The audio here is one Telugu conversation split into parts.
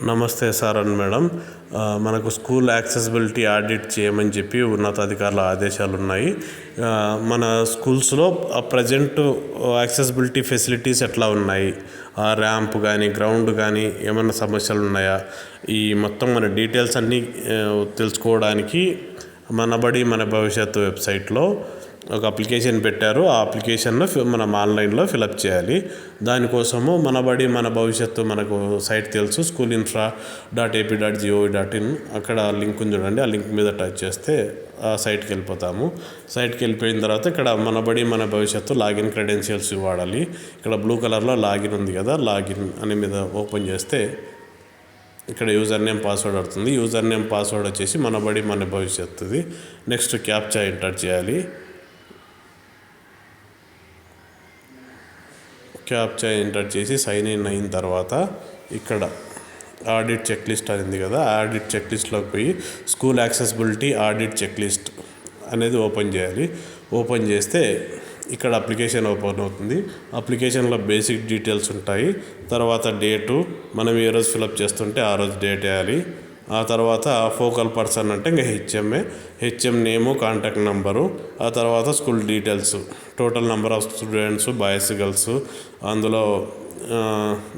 నమస్తే సార్ అండ్ మేడం. మనకు స్కూల్ యాక్సెసిబిలిటీ ఆడిట్ చేయమని చెప్పి ఉన్నతాధికారుల ఆదేశాలు ఉన్నాయి. మన స్కూల్స్లో ప్రజెంట్ యాక్సెసిబిలిటీ ఫెసిలిటీస్ ఎట్లా ఉన్నాయి, ర్యాంప్ కానీ గ్రౌండ్ కానీ ఏమైనా సమస్యలు ఉన్నాయా, ఈ మొత్తం మన డీటెయిల్స్ అన్నీ తెలుసుకోవడానికి మన బడి మన భవిష్యత్తు వెబ్సైట్లో ఒక అప్లికేషన్ పెట్టారు. ఆ అప్లికేషన్లో మనం ఆన్లైన్లో ఫిలప్ చేయాలి. దానికోసము మన బడి మన భవిష్యత్తు మనకు సైట్ తెలుసు, schoolinfra.ap.gov.in. అక్కడ లింక్ ఉంది చూడండి, ఆ లింక్ మీద టచ్ చేస్తే ఆ సైట్కి వెళ్ళిపోతాము. సైట్కి వెళ్ళిపోయిన తర్వాత ఇక్కడ మన బడి మన భవిష్యత్తు లాగిన్ క్రెడెన్షియల్స్ వాడాలి. ఇక్కడ బ్లూ కలర్లో లాగిన్ ఉంది కదా, లాగిన్ అనే మీద ఓపెన్ చేస్తే ఇక్కడ యూజర్ నేమ్ పాస్వర్డ్ అవుతుంది. యూజర్ నేమ్ పాస్వర్డ్ వచ్చేసి మన బడి మన భవిష్యత్తుది. నెక్స్ట్ క్యాప్చా ఎంటర్ చేయాలి. క్యాప్చా ఎంటర్ చేసి సైన్ ఇన్ అయిన తర్వాత ఇక్కడ ఆడిట్ చెక్ లిస్ట్ అనేది కదా, ఆడిట్ చెక్ లిస్ట్లోకి పోయి school accessibility audit check list అనేది ఓపెన్ చేయాలి. ఓపెన్ చేస్తే ఇక్కడ అప్లికేషన్ ఓపెన్ అవుతుంది. అప్లికేషన్లో బేసిక్ డీటెయిల్స్ ఉంటాయి. తర్వాత డేటు మనం ఏ రోజు ఫిలప్ చేస్తుంటే ఆ రోజు డేట్ వేయాలి. ఆ తర్వాత ఫోకల్ పర్సన్ అంటే ఇంకా హెచ్ఎం నేము, కాంటాక్ట్ నెంబరు, ఆ తర్వాత school details, total number of students, boys girls, అందులో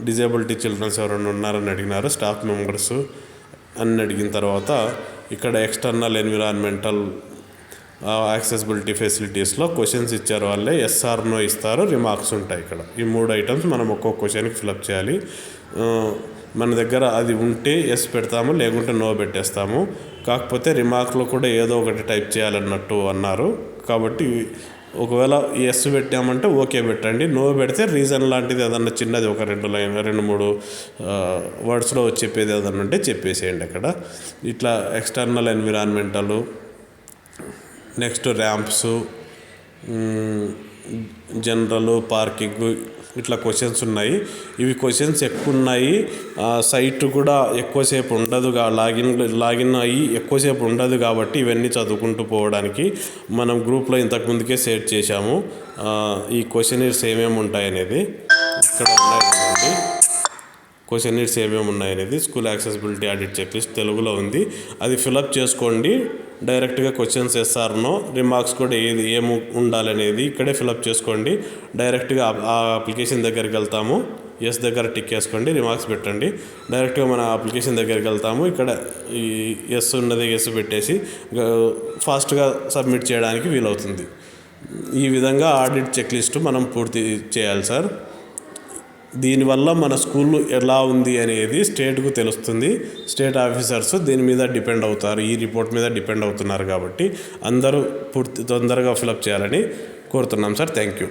డిజేబిలిటీ చిల్డ్రన్స్ ఎవరైనా ఉన్నారని అడిగినారు, స్టాఫ్ మెంబర్స్ అని అడిగిన తర్వాత ఇక్కడ ఎక్స్టర్నల్ ఎన్విరాన్మెంటల్ యాక్సెసిబిలిటీ ఫెసిలిటీస్లో క్వశ్చన్స్ ఇచ్చారు. వాళ్ళే ఎస్ఆర్ నో ఇస్తారు, రిమార్క్స్ ఉంటాయి. ఇక్కడ ఈ 3 ఐటమ్స్ మనం ఒక్కొక్క క్వశ్చన్కి ఫిలప్ చేయాలి. మన దగ్గర అది ఉంటే ఎస్ పెడతాము, లేకుంటే నో పెట్టేస్తాము. కాకపోతే రిమార్క్లో కూడా ఏదో ఒకటి టైప్ చేయాలన్నట్టు అన్నారు. కాబట్టి ఒకవేళ ఎస్ పెట్టామంటే ఓకే పెట్టండి, నో పెడితే రీజన్ లాంటిది ఏదన్నా చిన్నది ఒక 2-3 వర్డ్స్లో చెప్పేది ఏదన్నా ఉంటే చెప్పేసేయండి. అక్కడ ఇట్లా external environmental, next ramps, general, parking, ఇట్లా క్వశ్చన్స్ ఉన్నాయి. ఇవి క్వశ్చన్స్ ఎక్కువ ఉన్నాయి. సైట్ కూడా ఎక్కువసేపు ఉండదు, లాగిన్ అయ్యి ఎక్కువసేపు ఉండదు. కాబట్టి ఇవన్నీ చదువుకుంటూ పోవడానికి మనం గ్రూప్లో ఇంతకుముందుకే షేర్ చేశాము. ఈ క్వశ్చనీర్స్ ఏమేమి ఉంటాయనేది ఇక్కడ ఉన్నాయి. క్వశ్చనీర్స్ ఏమేమి ఉన్నాయనేది school accessibility audit check list తెలుగులో ఉంది. అది ఫిలప్ చేసుకోండి. డైరెక్ట్గా క్వశ్చన్స్ ఎస్ఆర్ నో, రిమార్క్స్ కూడా ఏమి ఉండాలనేది ఇక్కడే ఫిలప్ చేసుకోండి. డైరెక్ట్గా ఆ అప్లికేషన్ దగ్గరికి వెళ్తాము, ఎస్ దగ్గర టిక్ వేసుకోండి, రిమార్క్స్ పెట్టండి. డైరెక్ట్గా మన అప్లికేషన్ దగ్గరికి వెళ్తాము. ఇక్కడ ఈ ఎస్ ఉన్నది ఎస్ పెట్టేసి ఫాస్ట్గా సబ్మిట్ చేయడానికి వీలవుతుంది. ఈ విధంగా ఆడిట్ చెక్ లిస్టు మనం పూర్తి చేయాలి సార్. దీనివల్ల మన స్కూల్ ఎలా ఉంది అనేది స్టేట్కు తెలుస్తుంది. స్టేట్ ఆఫీసర్స్ దీని మీద డిపెండ్ అవుతారు, ఈ రిపోర్ట్ మీద డిపెండ్ అవుతున్నారు. కాబట్టి అందరూ తొందరగా ఫిలప్ చేయాలని కోరుతున్నాం సార్. Thank you.